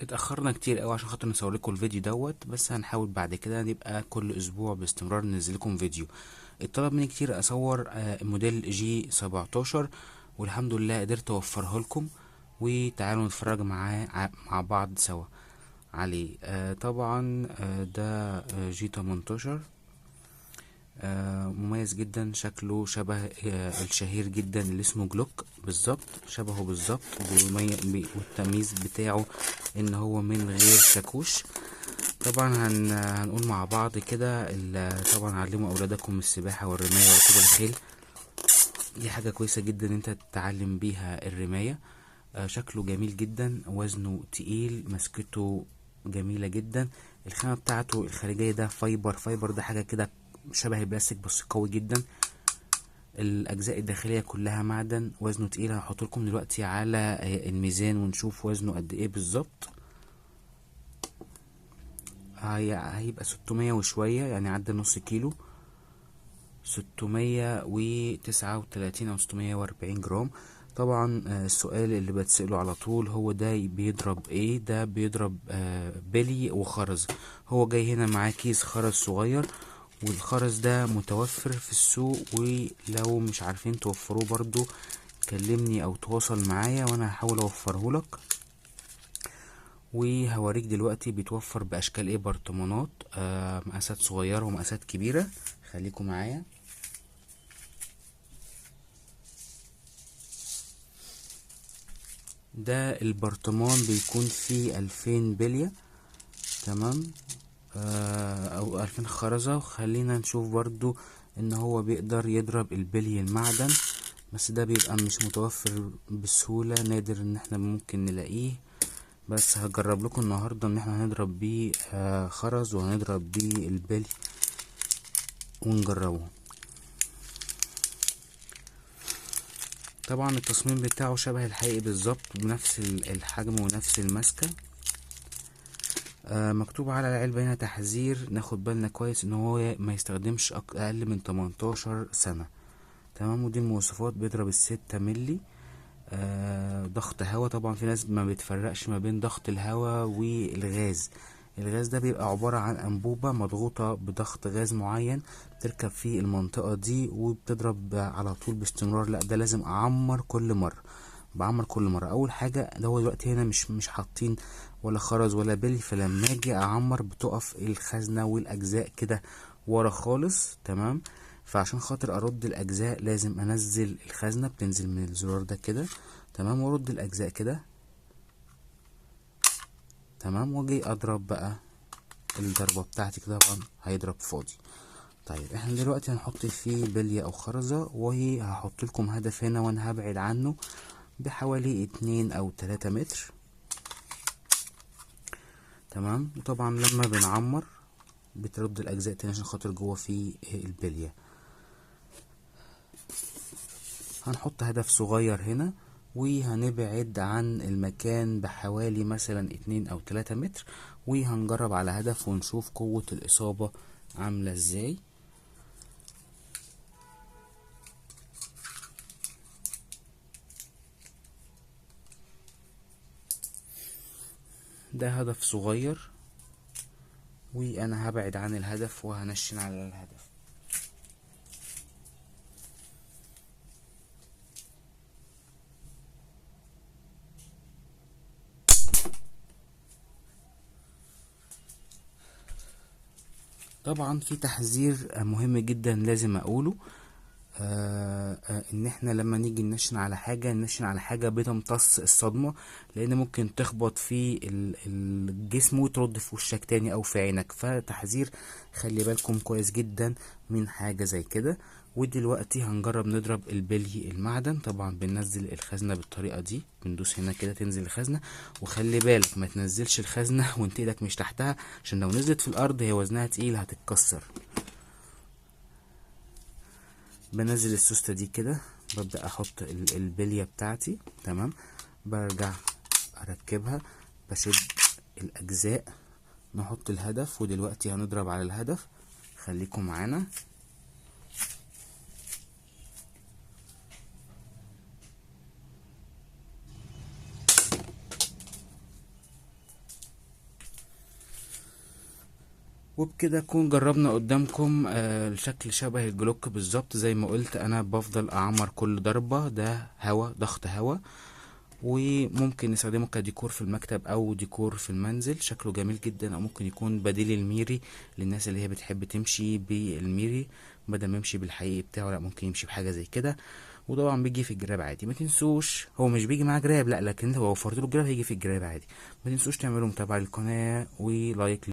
اتأخرنا كتير قوي عشان خاطر نصور لكم الفيديو دوت، بس هنحاول بعد كده نبقى كل اسبوع باستمرار ننزل لكم فيديو. اتطلب مني كتير اصور موديل جي 17، والحمد لله قدرت اوفره لكم. وتعالوا نتفرج مع بعض سوا عليه. طبعا ده جي 18. مميز جدا، شكله شبه الشهير جدا اللي اسمه جلوك بالظبط، شبهه بالظبط. والتمييز بتاعه ان هو من غير شاكوش. طبعا هنقول مع بعض كده. طبعا علموا اولادكم السباحة والرماية وركوب الخيل. دي حاجة كويسة جدا انت تتعلم بيها الرماية. شكله جميل جدا، وزنه تقيل، مسكته جميلة جدا. الخامة بتاعته الخارجية ده فايبر، ده حاجة كده شبه البلاستيك بس قوي جدا. الأجزاء الداخلية كلها معدن، وزنه تقيل. هحط لكم دلوقتي على الميزان ونشوف وزنه قد ايه بالظبط. هيبقى 600 وشوية، يعني عدى نص كيلو. 639 أو 640 جرام. طبعا السؤال اللي بتسأله على طول هو ده بيضرب ايه؟ ده بيضرب بلي وخرز. هو جاي هنا معاه كيس خرز صغير، والخرز ده متوفر في السوق، ولو مش عارفين توفروه برضو كلمني او تواصل معايا وانا هحاول اوفره لك. وهوريك دلوقتي بيتوفر باشكال ايه. برطمانات مقاسات صغيرة ومقاسات كبيرة. خليكم معايا. ده البرطمان بيكون فيه 2000 بلية، تمام، او 2000 خرزة. وخلينا نشوف برضو ان هو بيقدر يضرب البلي المعدن، بس ده بيبقى مش متوفر بسهولة، نادر ان احنا ممكن نلاقيه. بس هجرب لكم النهاردة ان احنا هنضرب بيه خرز، وهنضرب بيه البلي ونجربه. طبعا التصميم بتاعه شبه الحقيقي بالظبط، بنفس الحجم ونفس المسكة. مكتوب على العلبة هنا تحذير، ناخد بالنا كويس ان هو ما يستخدمش اقل من 18 سنة. تمام. ودي المواصفات: بيضرب ال6 ملي. ضغط هوا. طبعا في ناس ما بتفرقش ما بين ضغط الهوا والغاز. الغاز ده بيبقى عبارة عن أنبوبة مضغوطة بضغط غاز معين، بتركب في المنطقة دي وبتضرب على طول باستمرار. لا، ده لازم أعمر كل مرة. بعمر كل مرة. أول حاجة، ده هو دلوقتي هنا مش حاطين ولا خرز ولا بلي، فلما اجي أعمر بتقف الخزنة والأجزاء كده ورا خالص. تمام. فعشان خاطر ارد الاجزاء لازم انزل الخزنة، بتنزل من الزرار ده كده. تمام. وارد الاجزاء كده. تمام. واجي اضرب بقى الضربة بتاعتي كده، طبعا هيضرب فاضي. طيب احنا دلوقتي هنحط فيه بلية او خرزة، وهي هحط لكم هدف هنا وانا هبعد عنه بحوالي 2 أو 3 متر. تمام. وطبعا لما بنعمر بترد الاجزاء تاني عشان خاطر جوه فيه البلية. هنحط هدف صغير هنا، وهنبعد عن المكان بحوالي مثلا 2 أو 3 متر، وهنجرب على هدف ونشوف قوة الإصابة عاملة ازاي. ده هدف صغير، وانا هبعد عن الهدف وهنشن على الهدف. طبعا في تحذير مهم جدا لازم اقوله. ان احنا لما نيجي ننشن على حاجة بتمتص الصدمة، لان ممكن تخبط في الجسم وترد في وشك تاني او في عينك. فتحذير، خلي بالكم كويس جدا من حاجة زي كده. ودلوقتي هنجرب نضرب البلي المعدن. طبعا بننزل الخزنة بالطريقة دي، بندوس هنا كده تنزل الخزنة. وخلي بالك ما تنزلش الخزنة وانت ايدك مش تحتها، عشان لو نزلت في الارض هي وزنها تقيل هتتكسر. بنزل السوستة دي كده، ببدأ احط البلية بتاعتي. تمام. برجع اركبها، بشد الاجزاء، نحط الهدف. ودلوقتي هنضرب على الهدف. خليكم معانا. وبكده نكون جربنا قدامكم الشكل شبه الجلوك بالظبط. زي ما قلت انا بفضل اعمر كل ضربة، ده هوا، ضغط هوا، وممكن نستخدمه كديكور في المكتب او ديكور في المنزل، شكله جميل جدا. او ممكن يكون بديل الميري للناس اللي هي بتحب تمشي بالميري بدل ما يمشي بالحقيقي بتاعه، لا ممكن يمشي بحاجه زي كده. وطبعا بيجي في الجراب عادي. ما تنسوش، هو مش بيجي معاه جراب لا، لكن انت لو وفرت له الجراب هيجي في الجراب عادي. ما تنسوش تعملوا متابعه للقناه ولايك